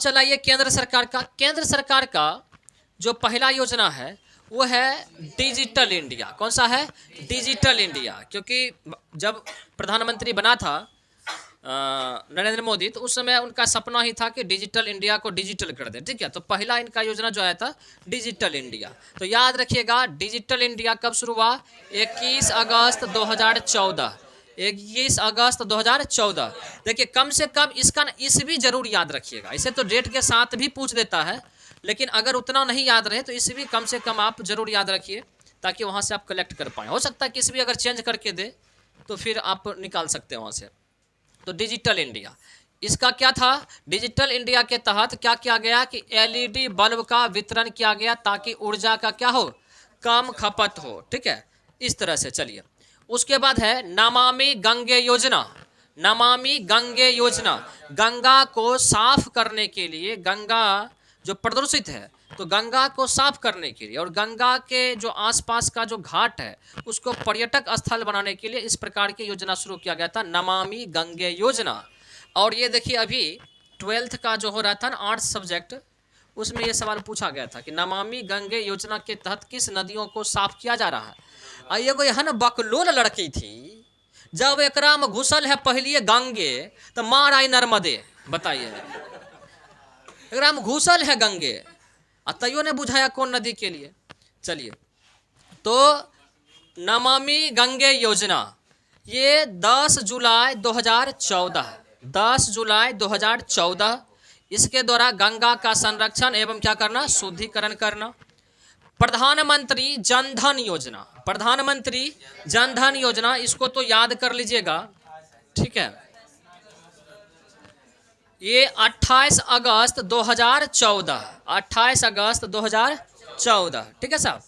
चलाइए केंद्र सरकार का। केंद्र सरकार का जो पहला योजना है वो है डिजिटल इंडिया। कौन सा है? Digital India. क्योंकि जब प्रधानमंत्री बना था नरेंद्र मोदी, तो उस समय उनका सपना ही था कि डिजिटल इंडिया को डिजिटल कर दे। ठीक है, तो पहला इनका योजना जो आया था डिजिटल इंडिया। तो याद रखिएगा, डिजिटल इंडिया कब शुरू हुआ? 21 अगस्त 2014। 21 अगस्त 2014। देखिए, कम से कम इसका ईस्वी जरूर याद रखिएगा। इसे तो डेट के साथ भी पूछ देता है, लेकिन अगर उतना नहीं याद रहे तो ईस्वी कम से कम आप जरूर याद रखिए, ताकि वहाँ से आप कलेक्ट कर पाएँ। हो सकता है कि ईस्वी अगर चेंज करके दे तो फिर आप निकाल सकते हैं वहाँ से। तो डिजिटल इंडिया, इसका क्या था? डिजिटल इंडिया के तहत क्या किया गया कि एलईडी बल्ब का वितरण किया गया, ताकि ऊर्जा का क्या हो? कम खपत हो। ठीक है, इस तरह से। चलिए, उसके बाद है नमामि गंगे योजना। नमामि गंगे योजना, गंगा को साफ करने के लिए, गंगा जो प्रदूषित है तो गंगा को साफ करने के लिए और गंगा के जो आसपास का जो घाट है उसको पर्यटक स्थल बनाने के लिए इस प्रकार की योजना शुरू किया गया था, नमामि गंगे योजना। और ये देखिए, अभी 12th का जो हो रहा था ना आर्ट्स सब्जेक्ट, उसमें ये सवाल पूछा गया था कि नमामि गंगे योजना के तहत किस नदियों को साफ किया जा रहा है। और ये कोई है ना बकलोल लड़की थी, जब एकरा में घुसल है पहलिए गंगे तो मार आई नर्मदे। बताइए, एकरा में घुसल है गंगे तैयो ने बुझाया कौन नदी के लिए। चलिए, तो नमामि गंगे योजना ये 10 जुलाई 2014, 10 जुलाई 2014, इसके द्वारा गंगा का संरक्षण एवं क्या करना? शुद्धिकरण करना। प्रधानमंत्री जनधन योजना, प्रधानमंत्री जनधन योजना, इसको तो याद कर लीजिएगा। ठीक है, ये 28 अगस्त 2014, 28 अगस्त 2014। ठीक है साहब,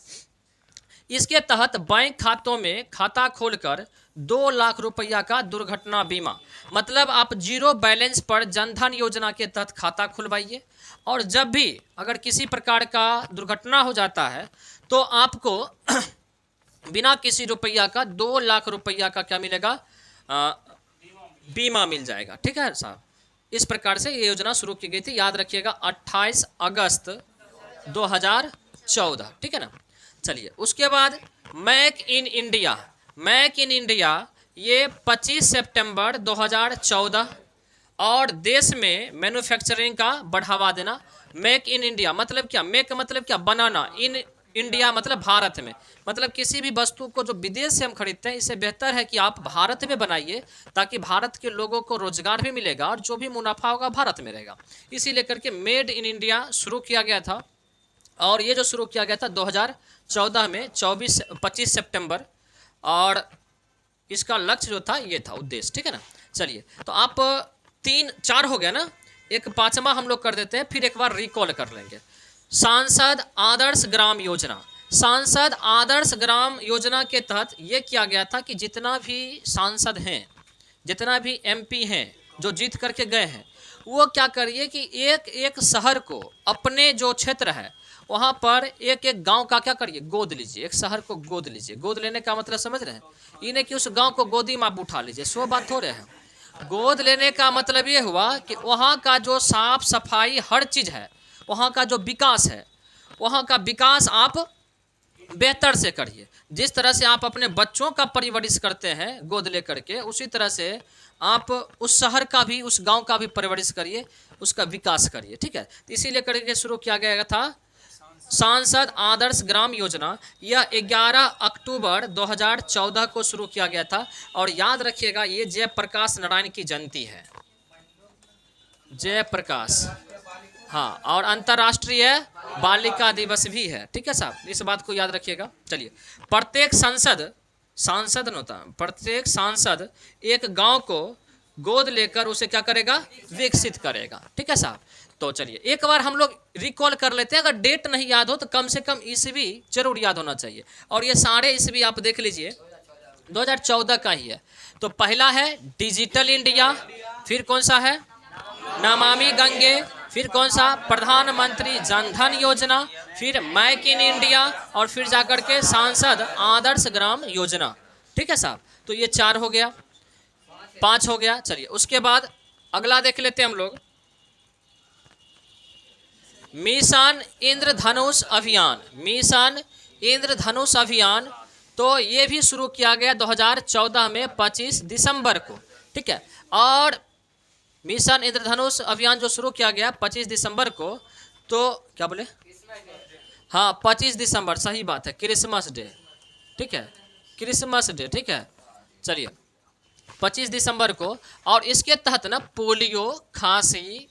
इसके तहत बैंक खातों में खाता खोलकर 2 लाख रुपया का दुर्घटना बीमा, मतलब आप जीरो बैलेंस पर जनधन योजना के तहत खाता खुलवाइए, और जब भी अगर किसी प्रकार का दुर्घटना हो जाता है तो आपको बिना किसी रुपया का 2 लाख रुपया का क्या मिलेगा? बीमा मिल जाएगा। ठीक है साहब, इस प्रकार से ये योजना शुरू की गई थी। याद रखिएगा, 28 अगस्त 2014। ठीक है ना। चलिए, उसके बाद make in India, make in India ये 25 सितंबर 2014, और देश में मैन्युफैक्चरिंग का बढ़ावा देना। मेक इन इंडिया मतलब क्या? मेक मतलब क्या? बनाना। इन इंडिया मतलब भारत में, मतलब किसी भी वस्तु को जो विदेश से हम खरीदते हैं, इससे बेहतर है कि आप भारत में बनाइए, ताकि भारत के लोगों को रोजगार भी मिलेगा और जो भी मुनाफा होगा भारत में रहेगा। इसी लेकर के मेड इन इंडिया शुरू किया गया था, और ये जो शुरू किया गया था 2014 में 25 सितंबर, और इसका लक्ष्य जो था ये था, उद्देश्य। ठीक है ना। चलिए, तो आप 3-4 हो गया ना, एक 5वां हम लोग कर देते हैं, फिर एक बार रिकॉल कर लेंगे। सांसद आदर्श ग्राम योजना, सांसद आदर्श ग्राम योजना के तहत ये किया गया था कि जितना भी सांसद हैं, जितना भी एमपी हैं जो जीत करके गए हैं, वो क्या करिए कि एक एक शहर को, अपने जो क्षेत्र है वहाँ पर एक एक गांव का क्या करिए? गोद लीजिए। एक शहर को गोद लीजिए। गोद लेने का मतलब समझ रहे हैं? ये नहीं कि उस गांव को गोदी में आप उठा लीजिए, सो बात हो रहे हैं। गोद लेने का मतलब ये हुआ कि वहाँ का जो साफ सफाई हर चीज़ है, वहाँ का जो विकास है, वहाँ का विकास आप बेहतर से करिए। जिस तरह से आप अपने बच्चों का परवरिश करते हैं गोद ले करके, उसी तरह से आप उस शहर का भी, उस गांव का भी परवरिश करिए, उसका विकास करिए। ठीक है, तो इसीलिए करके शुरू किया गया था सांसद आदर्श ग्राम योजना। यह 11 अक्टूबर 2014 को शुरू किया गया था, और याद रखिएगा ये जयप्रकाश नारायण की जयंती है, जयप्रकाश। हाँ, और अंतर्राष्ट्रीय बालिका दिवस भी है। ठीक है साहब, इस बात को याद रखिएगा। चलिए, प्रत्येक सांसद होता, प्रत्येक सांसद एक गांव को गोद लेकर उसे क्या करेगा? विकसित करेगा। ठीक है साहब। तो चलिए, एक बार हम लोग रिकॉल कर लेते हैं। अगर डेट नहीं याद हो तो कम से कम ईस्वी जरूर याद होना चाहिए, और ये सारे ईस्वी आप देख लीजिए 2014 का ही है। तो पहला है डिजिटल इंडिया, फिर कौन सा है? नमामि गंगे, फिर कौन सा? प्रधानमंत्री जनधन योजना, फिर मेक इन इंडिया, और फिर जाकर के सांसद आदर्श ग्राम योजना। ठीक है साहब, तो ये 4 हो गया, 5 हो गया। चलिए, उसके बाद अगला देख लेते हैं हम लोग। मिशन इंद्रधनुष अभियान, मिशन इंद्रधनुष अभियान, तो ये भी शुरू किया गया 2014 में 25 दिसंबर को, ठीक है। और मिशन इंद्रधनुष अभियान जो शुरू किया गया 25 दिसंबर को, तो क्या बोले, हाँ 25 दिसंबर, सही बात है, क्रिसमस डे, ठीक है, क्रिसमस डे, ठीक है। चलिए 25 दिसंबर को, और इसके तहत ना पोलियो, खांसी,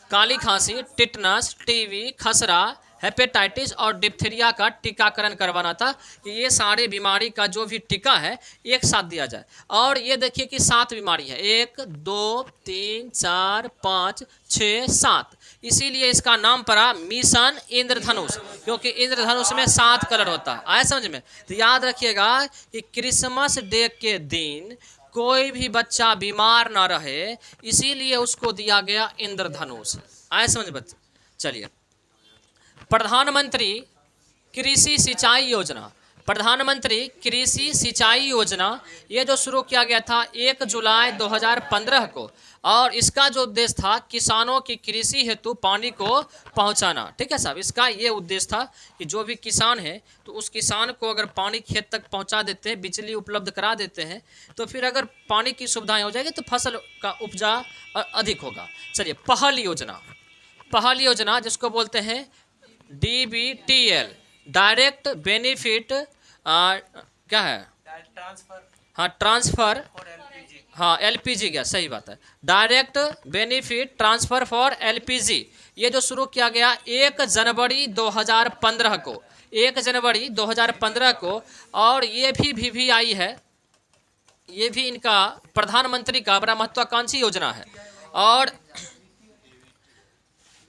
काली खांसी, टिटनस, टीबी, खसरा, हेपेटाइटिस और डिप्थीरिया का टीकाकरण करवाना था कि ये सारे बीमारी का जो भी टीका है एक साथ दिया जाए। और ये देखिए कि 7 बीमारी है, 1 2 3 4 5 6 7, इसीलिए इसका नाम पड़ा मिशन इंद्रधनुष, क्योंकि इंद्रधनुष में 7 कलर होता है। आया समझ में? तो याद रखिएगा कि क्रिसमस डे के दिन कोई भी बच्चा बीमार ना रहे, इसीलिए उसको दिया गया इंद्रधनुष। आया समझ बच्चे? चलिए, प्रधानमंत्री कृषि सिंचाई योजना, प्रधानमंत्री कृषि सिंचाई योजना, ये जो शुरू किया गया था 1 जुलाई 2015 को, और इसका जो उद्देश्य था किसानों की कृषि हेतु पानी को पहुंचाना, ठीक है साहब। इसका ये उद्देश्य था कि जो भी किसान है तो उस किसान को अगर पानी खेत तक पहुंचा देते हैं, बिजली उपलब्ध करा देते हैं, तो फिर अगर पानी की सुविधाएं हो जाएगी तो फसल का उपजा अधिक होगा। चलिए, पहल योजना, पहल योजना जिसको बोलते हैं DBTL, डायरेक्ट बेनिफिट, क्या है, हाँ ट्रांसफर, हाँ LPG गैस, सही बात है, direct benefit transfer for LPG, ये जो शुरू किया गया 1 जनवरी 2015 को, 1 जनवरी 2015 को। और ये भी VVI है, ये भी इनका प्रधानमंत्री का बड़ा महत्वाकांक्षी योजना है। और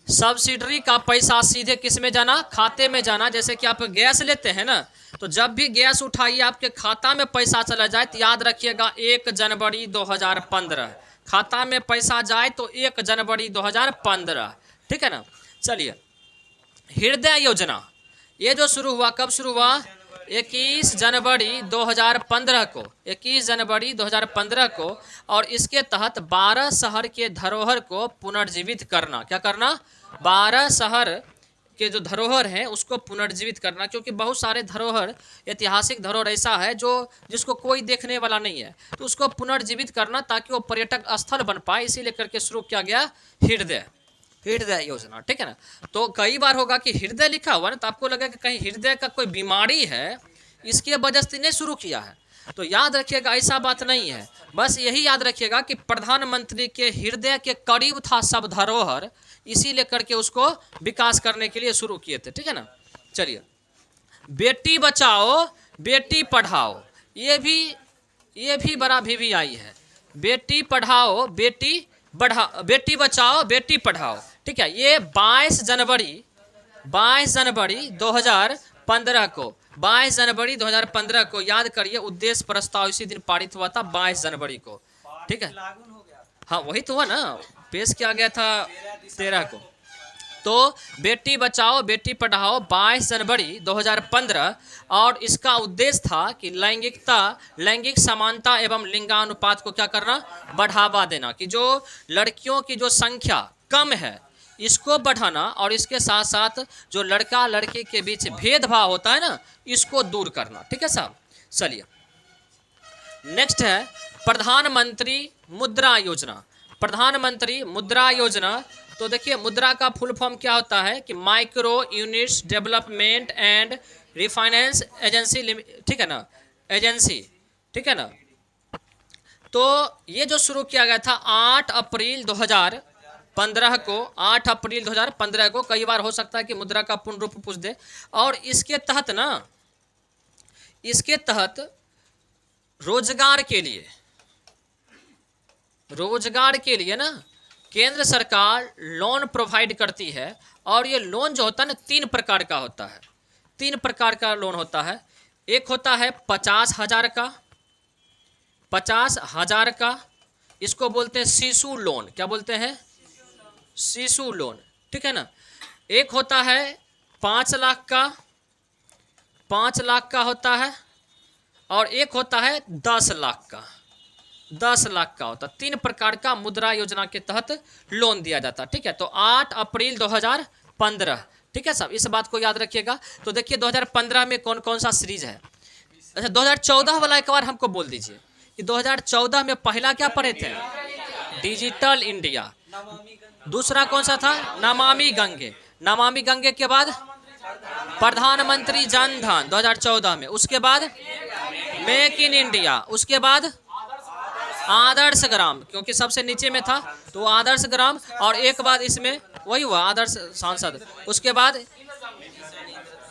सब्सिडी का पैसा सीधे किस में जाना, खाते में जाना। जैसे कि आप गैस लेते हैं ना, तो जब भी गैस उठाइए आपके खाता में पैसा चला जाए तो याद रखिएगा 1 जनवरी 2015 खाता में पैसा जाए तो 1 जनवरी 2015, ठीक है ना। चलिए, हृदय योजना, ये जो शुरू हुआ, कब शुरू हुआ, 21 जनवरी 2015 को, 21 जनवरी 2015 को। और इसके तहत 12 शहर के धरोहर को पुनर्जीवित करना, क्या करना, 12 शहर के जो धरोहर हैं उसको पुनर्जीवित करना, क्योंकि बहुत सारे धरोहर, ऐतिहासिक धरोहर ऐसा है जो जिसको कोई देखने वाला नहीं है, तो उसको पुनर्जीवित करना ताकि वो पर्यटक स्थल बन पाए, इसीलिए करके शुरू किया गया हृदय योजना, ठीक है ना। तो कई बार होगा कि हृदय लिखा हुआ ना, तो आपको लगा कि कहीं हृदय का कोई बीमारी है, इसके वजह से नहीं शुरू किया है, तो याद रखिएगा ऐसा बात नहीं है। बस यही याद रखिएगा कि प्रधानमंत्री के हृदय के करीब था सब धरोहर, इसीलिए करके उसको विकास करने के लिए शुरू किए थे, ठीक है ना। चलिए, बेटी बचाओ बेटी पढ़ाओ, ये भी बड़ा VVI है, बेटी पढ़ाओ बेटी बचाओ बेटी पढ़ाओ, ठीक है। ये 22 जनवरी 2015 को, 22 जनवरी 2015 को याद करिए, उद्देश्य प्रस्ताव इसी दिन पारित हुआ था 22 जनवरी को, ठीक है। हाँ वही तो हुआ ना, पेश किया गया था 13 को। तो बेटी बचाओ बेटी पढ़ाओ 22 जनवरी 2015, और इसका उद्देश्य था कि लैंगिक समानता एवं लिंगानुपात को क्या करना, बढ़ावा देना, कि जो लड़कियों की जो संख्या कम है इसको बढ़ाना, और इसके साथ साथ जो लड़का लड़की के बीच भेदभाव होता है ना, इसको दूर करना, ठीक है साहब। चलिए, नेक्स्ट है प्रधानमंत्री मुद्रा योजना, प्रधानमंत्री मुद्रा योजना। तो देखिए, मुद्रा का फुल फॉर्म क्या होता है कि micro units development and refinance agency, ठीक है ना, एजेंसी, ठीक है ना। तो ये जो शुरू किया गया था 8 अप्रैल 2015 को, 8 अप्रैल 2015 को, कई बार हो सकता है कि मुद्रा का पूर्ण रूप पूछ दे। और इसके तहत रोजगार के लिए ना केंद्र सरकार लोन प्रोवाइड करती है। और ये लोन जो होता है ना 3 प्रकार का होता है, 3 प्रकार का लोन होता है। एक होता है 50,000 का, 50,000 का, इसको बोलते हैं शिशु लोन, क्या बोलते हैं, शिशु लोन, ठीक है ना। एक होता है 5 लाख का, 5 लाख का होता है। और एक होता है 10 लाख का, 10 लाख का होता है। 3 प्रकार का मुद्रा योजना के तहत लोन दिया जाता है, ठीक है। तो 8 अप्रैल 2015। ठीक है साहब, इस बात को याद रखिएगा। तो देखिए 2015 में कौन कौन सा सीरीज है। अच्छा 2014 वाला एक बार हमको बोल दीजिए कि 2014 में पहला क्या पढ़े थे, डिजिटल इंडिया। दूसरा कौन सा था, नमामि गंगे। नमामि गंगे के बाद प्रधानमंत्री जन धन 2014 में। उसके बाद मेक इन इंडिया। उसके बाद आदर्श ग्राम, क्योंकि सबसे नीचे में था तो आदर्श ग्राम। और एक बाद इसमें वही हुआ आदर्श सांसद। उसके बाद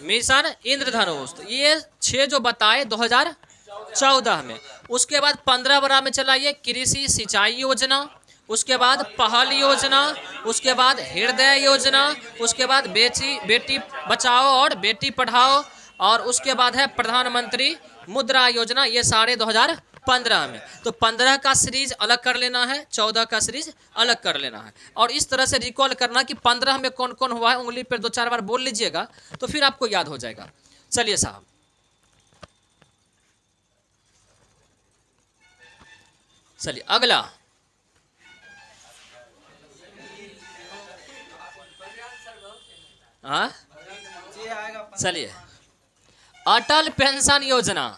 मिशन इंद्रधनुष। तो ये 6 जो बताए 2014 में। उसके बाद 15 में चला ये कृषि सिंचाई योजना। उसके बाद पहल योजना। उसके बाद हृदय योजना। उसके बाद बेटी बचाओ और बेटी पढ़ाओ। और उसके बाद है प्रधानमंत्री मुद्रा योजना। ये सारे 2015 में। तो 15 का सीरीज अलग कर लेना है, 14 का सीरीज अलग कर लेना है। और इस तरह से रिकॉल करना कि 15 में कौन कौन हुआ है, उंगली पर 2-4 बार बोल लीजिएगा तो फिर आपको याद हो जाएगा। चलिए साहब, चलिए अगला। हाँ चलिए, अटल पेंशन योजना।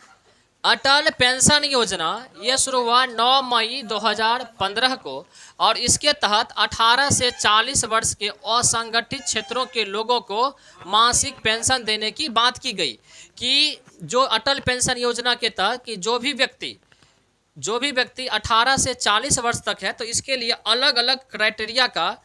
अटल पेंशन योजना ये शुरू हुआ 9 मई 2015 को। और इसके तहत 18 से 40 वर्ष के असंगठित क्षेत्रों के लोगों को मासिक पेंशन देने की बात की गई। कि जो अटल पेंशन योजना के तहत कि जो भी व्यक्ति 18 से 40 वर्ष तक है तो इसके लिए अलग अलग क्राइटेरिया का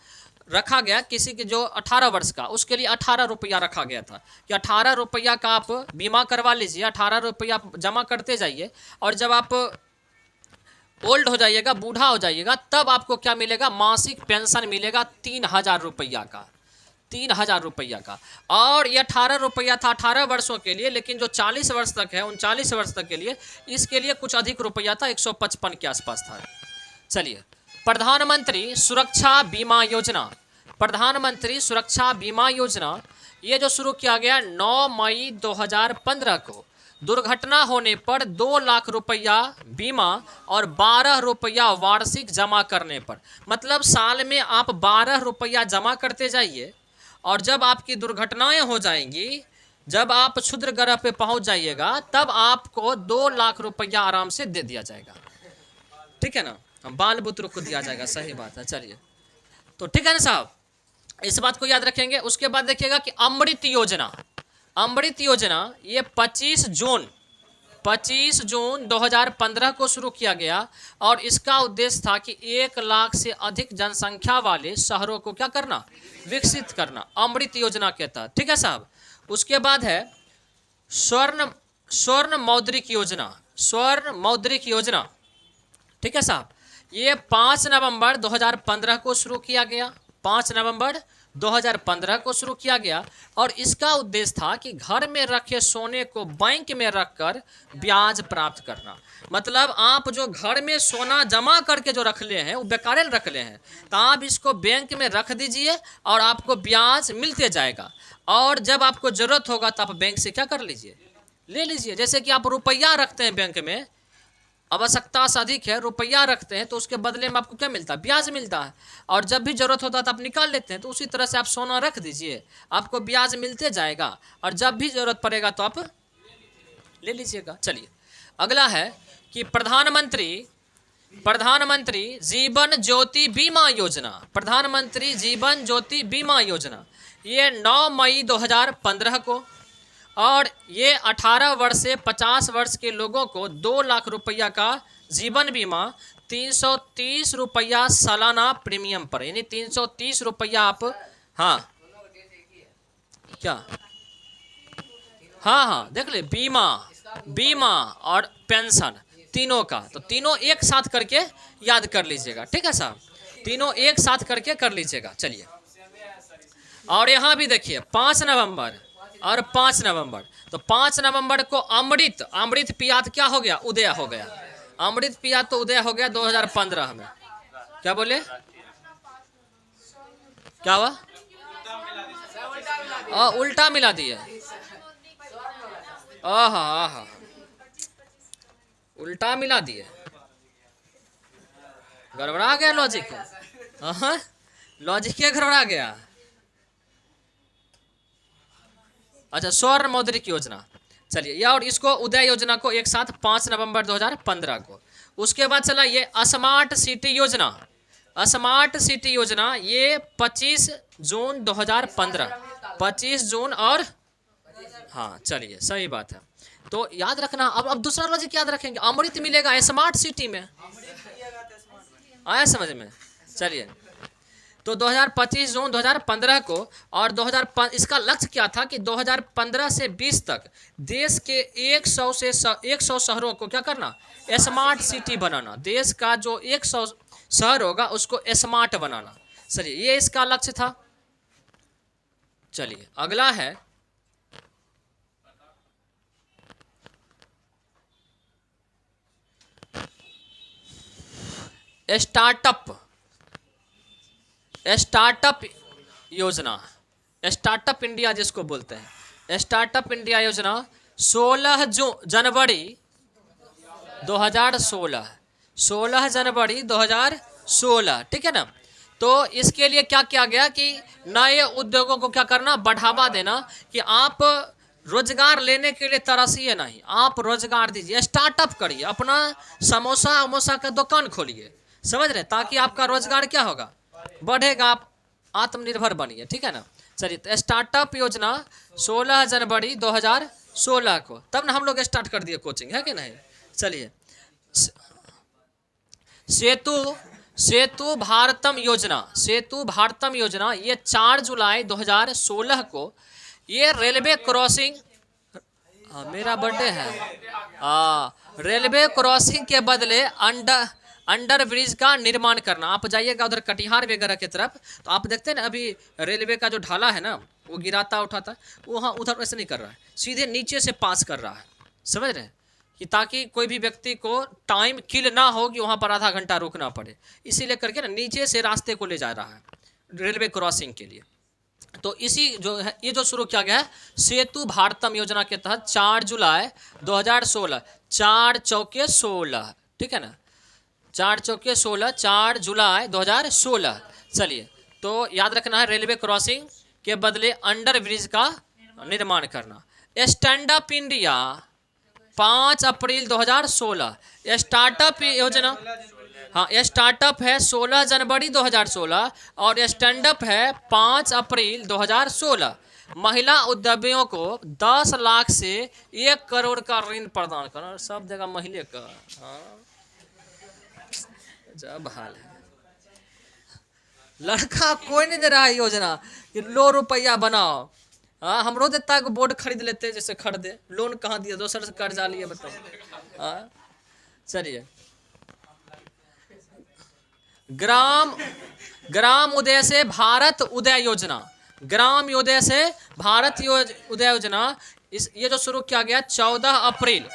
रखा गया। किसी के जो 18 वर्ष का, उसके लिए 18 रुपया रखा गया था कि 18 रुपया का आप बीमा करवा लीजिए, 18 रुपया जमा करते जाइए। और जब आप ओल्ड हो जाइएगा, बूढ़ा हो जाइएगा, तब आपको क्या मिलेगा, मासिक पेंशन मिलेगा 3000 रुपया का। 3000 रुपया का। और ये 18 रुपया था 18 वर्षों के लिए, लेकिन जो 40 वर्ष तक है, 39 वर्ष तक के लिए, इसके लिए कुछ अधिक रुपया था, 155 के आसपास था। चलिए, प्रधानमंत्री सुरक्षा बीमा योजना। प्रधानमंत्री सुरक्षा बीमा योजना ये जो शुरू किया गया 9 मई 2015 को। दुर्घटना होने पर 2 लाख रुपया बीमा और 12 रुपया वार्षिक जमा करने पर। मतलब साल में आप 12 रुपया जमा करते जाइए और जब आपकी दुर्घटनाएं हो जाएंगी, जब आप क्षुद्र ग्रह पे पहुंच जाइएगा, तब आपको 2 लाख रुपया आराम से दे दिया जाएगा। ठीक है ना, बाल बुत्र को दिया जाएगा। सही बात है। चलिए, तो ठीक है ना साहब, इस बात को याद रखेंगे। उसके बाद देखिएगा कि अमृत योजना। अमृत योजना ये 25 जून 2015 को शुरू किया गया। और इसका उद्देश्य था कि 1 लाख से अधिक जनसंख्या वाले शहरों को क्या करना, विकसित करना, अमृत योजना के तहत। ठीक है साहब। उसके बाद है स्वर्ण मौद्रिक योजना। स्वर्ण मौद्रिक योजना, ठीक है साहब, ये 5 नवंबर 2015 को शुरू किया गया। 5 नवंबर 2015 को शुरू किया गया। और इसका उद्देश्य था कि घर में रखे सोने को बैंक में रखकर ब्याज प्राप्त करना। मतलब आप जो घर में सोना जमा करके जो रख ले हैं, वो बेकारे रख ले हैं, तो आप इसको बैंक में रख दीजिए और आपको ब्याज मिलते जाएगा। और जब आपको ज़रूरत होगा तो आप बैंक से क्या कर लीजिए, ले लीजिए। जैसे कि आप रुपया रखते हैं बैंक में, आवश्यकता से अधिक है, रुपया रखते हैं, तो उसके बदले में आपको क्या मिलता है, ब्याज मिलता है। और जब भी जरूरत होता है तो आप निकाल लेते हैं। तो उसी तरह से आप सोना रख दीजिए, आपको ब्याज मिलते जाएगा और जब भी जरूरत पड़ेगा तो आप ले लीजिएगा। चलिए, अगला है कि प्रधानमंत्री जीवन ज्योति बीमा योजना। प्रधानमंत्री जीवन ज्योति बीमा योजना ये 9 मई 2015 को। और ये 18 वर्ष से 50 वर्ष के लोगों को 2 लाख रुपया का जीवन बीमा, 330 रुपया सालाना प्रीमियम पर, यानी 330 रुपया आप, हाँ क्या, हाँ देख ले, बीमा और पेंशन तीनों का। तो तीनों एक साथ करके याद कर लीजिएगा। ठीक है साहब, तीनों एक साथ करके कर लीजिएगा। चलिए, और यहाँ भी देखिए 5 नवंबर और 5 नवंबर। तो 5 नवंबर को अमृत पियात क्या हो गया, उदय हो गया। अमृत पियात तो उदय हो गया 2015 में। क्या बोले, क्या हुआ, उल्टा मिला दिए। आहा, उल्टा मिला दिए, गड़बड़ा गया लॉजिक। लॉजिक क्या गड़बड़ा गया। अच्छा, स्वर्ण मौद्रिक योजना, चलिए ये, और इसको उदय योजना को एक साथ 5 नवंबर 2015 को। उसके बाद चला ये स्मार्ट सिटी योजना, स्मार्ट सिटी योजना ये 25 जून 2015, 25 जून, और हाँ चलिए सही बात है। तो याद रखना, अब दूसरा लॉजिक याद रखेंगे, अमृत मिलेगा स्मार्ट सिटी में, आया समझ में। चलिए तो 2025 जून 2015 को, और 2005 इसका लक्ष्य क्या था कि 2015 से 20 तक देश के 100 शहरों को क्या करना, स्मार्ट सिटी बनाना। देश का जो 100 शहर होगा उसको स्मार्ट बनाना। चलिए ये इसका लक्ष्य था। चलिए अगला है स्टार्टअप योजना, स्टार्टअप इंडिया जिसको बोलते हैं, स्टार्टअप इंडिया योजना 16 जनवरी 2016, 16 जनवरी 2016, ठीक है ना। तो इसके लिए क्या किया गया कि नए उद्योगों को क्या करना, बढ़ावा देना, कि आप रोजगार लेने के लिए तरसिए नहीं, आप रोजगार दीजिए, स्टार्टअप करिए, अपना समोसा का दुकान खोलिए, समझ रहे, ताकि आपका रोजगार क्या होगा, बढ़ेगा, आप आत्मनिर्भर बनिए, ठीक है ना। चलिए तो स्टार्टअप योजना 16 जनवरी 2016 को, तब ना हम लोग स्टार्ट कर दिए कोचिंग, है कि नहीं। चलिए सेतु भारतम योजना, सेतु भारतम योजना ये 4 जुलाई 2016 को, ये रेलवे क्रॉसिंग, मेरा बर्थडे है, रेलवे क्रॉसिंग के बदले अंडर ब्रिज का निर्माण करना। आप जाइएगा उधर कटिहार वगैरह की तरफ, तो आप देखते हैं ना, अभी रेलवे का जो ढाला है ना, वो गिराता उठाता, वहाँ उधर वैसे नहीं कर रहा है, सीधे नीचे से पास कर रहा है, समझ रहे हैं, कि ताकि कोई भी व्यक्ति को टाइम किल ना हो कि वहाँ पर आधा घंटा रुकना पड़े, इसीलिए करके ना नीचे से रास्ते को ले जा रहा है रेलवे क्रॉसिंग के लिए। तो इसी जो है, ये जो शुरू किया गया है सेतु भारतम योजना के तहत 4 जुलाई 2016, 4 चौके 16, ठीक है ना, 4 चौके 16, 4 जुलाई 2016। चलिए तो याद रखना है, रेलवे क्रॉसिंग के बदले अंडर ब्रिज का निर्माण करना। स्टैंड अप इंडिया 5 अप्रैल 2016, स्टार्टअप योजना, हाँ स्टार्टअप है 16 जनवरी 2016 और स्टैंड अप है 5 अप्रैल 2016। महिला उद्यमियों को 10 लाख से 1 करोड़ का ऋण प्रदान करना, सब जगह महिला का, हाँ जब हाल है, लड़का कोई नहीं दे रहा है योजना कि लो रुपया बनाओ। हाँ हमरो देता है को बोर्ड खरीद लेते हैं, जैसे खरीदे, लोन कहाँ दिया, दूसरे से कर्जा लिए, बताओ। हाँ चलिए ग्राम उदय से भारत उदय योजना, ग्राम उदय से भारत उदय योजना, ये जो शुरू किया गया 14 अप्रैल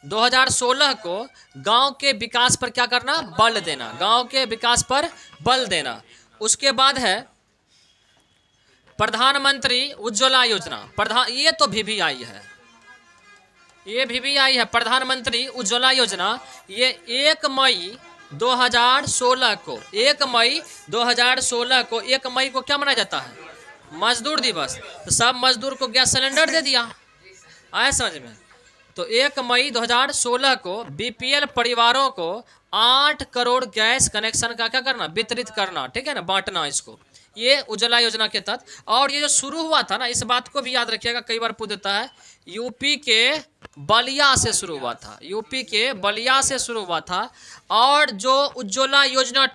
2016 को, गांव के विकास पर क्या करना, बल देना, गांव के विकास पर बल देना। उसके बाद है प्रधानमंत्री उज्ज्वला योजना, ये तो VVI है, ये VVI है, प्रधानमंत्री उज्ज्वला योजना, ये 1 मई 2016 को, 1 मई 2016 को, 1 मई को क्या मनाया जाता है, मजदूर दिवस। तो सब मजदूर को गैस सिलेंडर दे दिया, आया समझ में। तो 1 मई 2016 को BPL परिवारों को 8 करोड़ गैस कनेक्शन का क्या करना, वितरित करना, ठीक है ना, बांटना इसको, ये उज्ज्वला योजना के तहत। और ये जो शुरू हुआ था ना, इस बात को भी याद रखिएगा, कई बार पूछ देता है, यूपी के बलिया से शुरू हुआ था, यूपी के बलिया से शुरू हुआ था। और जो उज्ज्वला योजना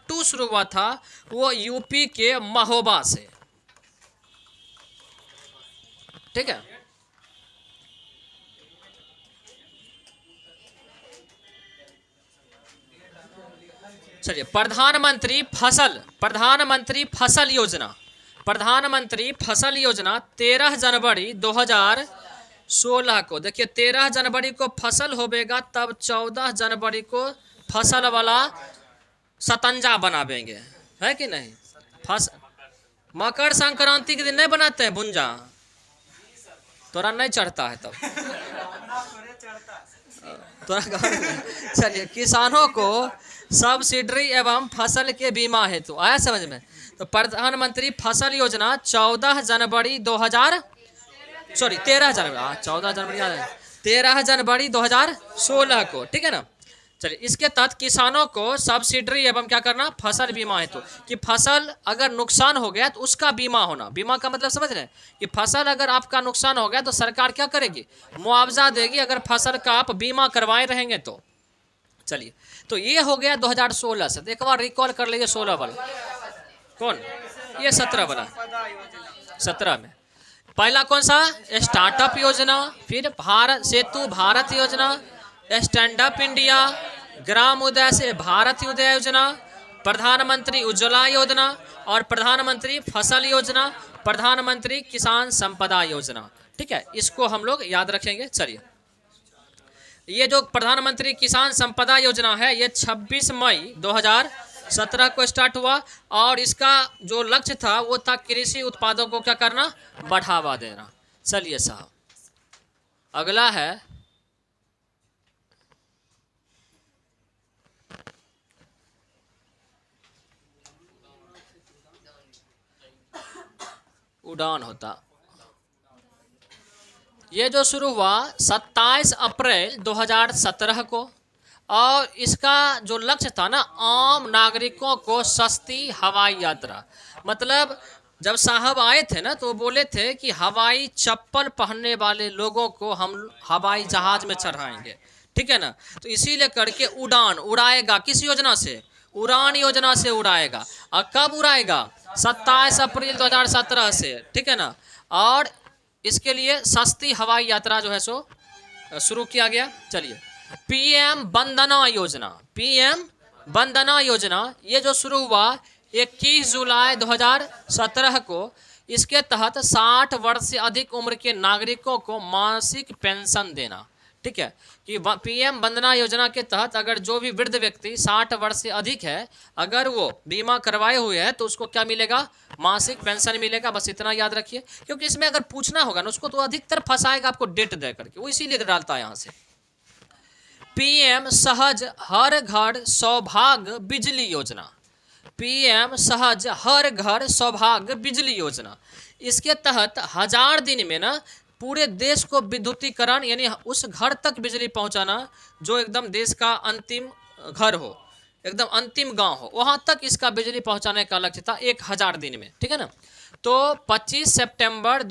2 शुरू हुआ था, वो यूपी के महोबा से, ठीक है। चलिए प्रधानमंत्री फसल योजना 13 जनवरी 2016 को, देखिए 13 जनवरी को फसल होवेगा, तब 14 जनवरी को फसल वाला सतंजा बनावेंगे, है कि नहीं। मकर संक्रांति के दिन नहीं बनाते हैं भुंजा, तोरा नहीं चढ़ता है तब। थोड़ा चलिए, किसानों को सब्सिडी एवं फसल के बीमा हेतु, आया समझ में? तो प्रधानमंत्री फसल योजना 14 जनवरी 2000 सॉरी 13 जनवरी 14 जनवरी 13 जनवरी 2016 को, ठीक है ना। चलिए, इसके तहत किसानों को सब्सिडी एवं क्या करना, फसल बीमा हेतु, कि फसल अगर नुकसान हो गया तो उसका बीमा होना। बीमा का मतलब समझ रहे हैं कि फसल अगर आपका नुकसान हो गया तो सरकार क्या करेगी, मुआवजा देगी, अगर फसल का आप बीमा करवाए रहेंगे तो। चलिए, तो ये हो गया 2016 से। तो एक बार रिकॉल कर लीजिए 16 वाला, कौन ये 17 वाला, 17 में पहला कौन सा, स्टार्टअप योजना, फिर भारत सेतु भारत योजना, स्टैंड अप इंडिया, ग्राम उदय से भारत उदय योजना, प्रधानमंत्री उज्ज्वला योजना और प्रधानमंत्री फसल योजना, प्रधानमंत्री किसान संपदा योजना। ठीक है, इसको हम लोग याद रखेंगे। चलिए, ये जो प्रधानमंत्री किसान संपदा योजना है ये 26 मई 2017 को स्टार्ट हुआ और इसका जो लक्ष्य था वो था कृषि उत्पादों को क्या करना, बढ़ावा देना। चलिए साहब, अगला है उड़ान होता। ये जो शुरू हुआ 27 अप्रैल 2017 को और इसका जो लक्ष्य था ना, आम नागरिकों को सस्ती हवाई यात्रा। मतलब जब साहब आए थे ना तो वो बोले थे कि हवाई चप्पल पहनने वाले लोगों को हम हवाई जहाज में चढ़ाएंगे, ठीक है ना। तो इसीलिए करके उड़ान उड़ाएगा, किस योजना से, उड़ान योजना से उड़ाएगा। और कब उड़ाएगा, 27 अप्रैल 2017 से, ठीक है ना। और इसके लिए सस्ती हवाई यात्रा जो है सो शुरू किया गया। चलिए, पीएम वंदना योजना, पीएम वंदना योजना ये जो शुरू हुआ 21 जुलाई 2017 को। इसके तहत 60 वर्ष से अधिक उम्र के नागरिकों को मासिक पेंशन देना, ठीक है। कि पीएम वंदना योजना के तहत अगर जो भी वृद्ध व्यक्ति 60 वर्ष से अधिक है, अगर वो बीमा करवाए हुए हैं तो उसको क्या मिलेगा, मासिक पेंशन मिलेगा। बस इतना याद रखिए, क्योंकि इसमें अगर पूछना होगा ना उसको तो अधिकतर फंसाएगा आपको डेट दे करके, वो इसीलिए डालता है यहाँ से। पीएम सहज हर घर सौभाग्य बिजली योजना, पीएम सहज हर घर सौभाग्य बिजली योजना। इसके तहत 1000 दिन में ना पूरे देश को विद्युतीकरण, यानी उस घर तक बिजली पहुंचाना जो एकदम देश का अंतिम घर हो, एकदम अंतिम गांव हो, वहां तक इसका बिजली पहुंचाने का लक्ष्य था 1000 दिन में, ठीक है ना। तो 25 सितंबर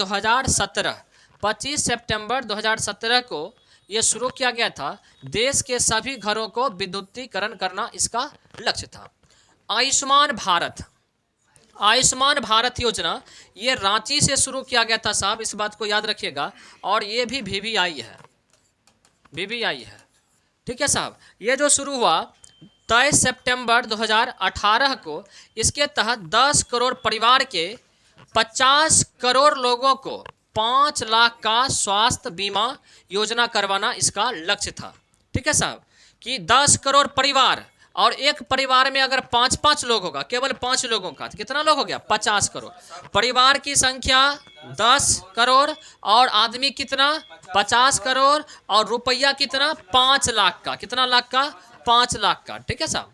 2017 को ये शुरू किया गया था। देश के सभी घरों को विद्युतीकरण करना इसका लक्ष्य था। आयुष्मान भारत, आयुष्मान भारत योजना ये रांची से शुरू किया गया था साहब, इस बात को याद रखिएगा। और ये भी VVI है, VVI है, ठीक है साहब। ये जो शुरू हुआ 23 सितंबर 2018 को। इसके तहत 10 करोड़ परिवार के 50 करोड़ लोगों को 5 लाख का स्वास्थ्य बीमा योजना करवाना इसका लक्ष्य था, ठीक है साहब। कि 10 करोड़ परिवार और एक परिवार में अगर 5-5 लोग होगा, केवल 5 लोगों का, तो कितना लोग हो गया, 50 करोड़। परिवार की संख्या 10 करोड़ और आदमी कितना, 50 करोड़ और रुपया कितना, 5 लाख का। कितना लाख का, 5 लाख का, ठीक है साहब।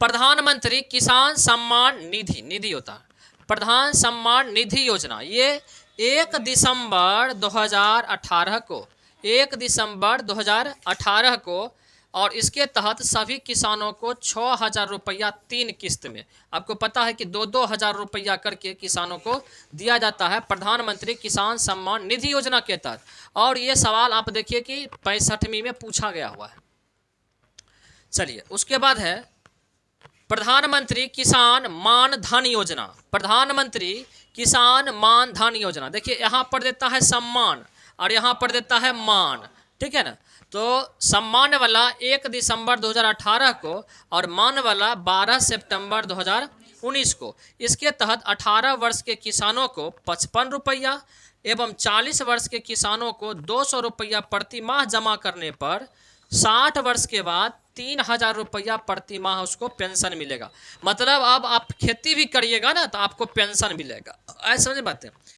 प्रधानमंत्री किसान सम्मान निधि, निधि होता है प्रधान सम्मान निधि योजना। ये 1 दिसंबर 2018 को, 1 दिसंबर 2018 को। और इसके तहत सभी किसानों को 6000 रुपया 3 किस्त में, आपको पता है कि 2-2 हज़ार रुपया करके किसानों को दिया जाता है प्रधानमंत्री किसान सम्मान निधि योजना के तहत। और ये सवाल आप देखिए कि 65वीं में पूछा गया हुआ है। चलिए, उसके बाद है प्रधानमंत्री किसान मान धन योजना, प्रधानमंत्री किसान मान धन योजना। देखिए यहाँ पर देता है सम्मान और यहाँ पर देता है मान, ठीक है ना। तो सम्मान वाला 1 दिसंबर 2018 को और मान वाला 12 सितंबर 2019 को। इसके तहत 18 वर्ष के किसानों को 55 रुपया एवं 40 वर्ष के किसानों को 200 रुपया प्रति माह जमा करने पर 60 वर्ष के बाद 3000 रुपया प्रति माह उसको पेंशन मिलेगा। मतलब अब आप खेती भी करिएगा ना तो आपको पेंशन मिलेगा। ऐसा समझ बात है।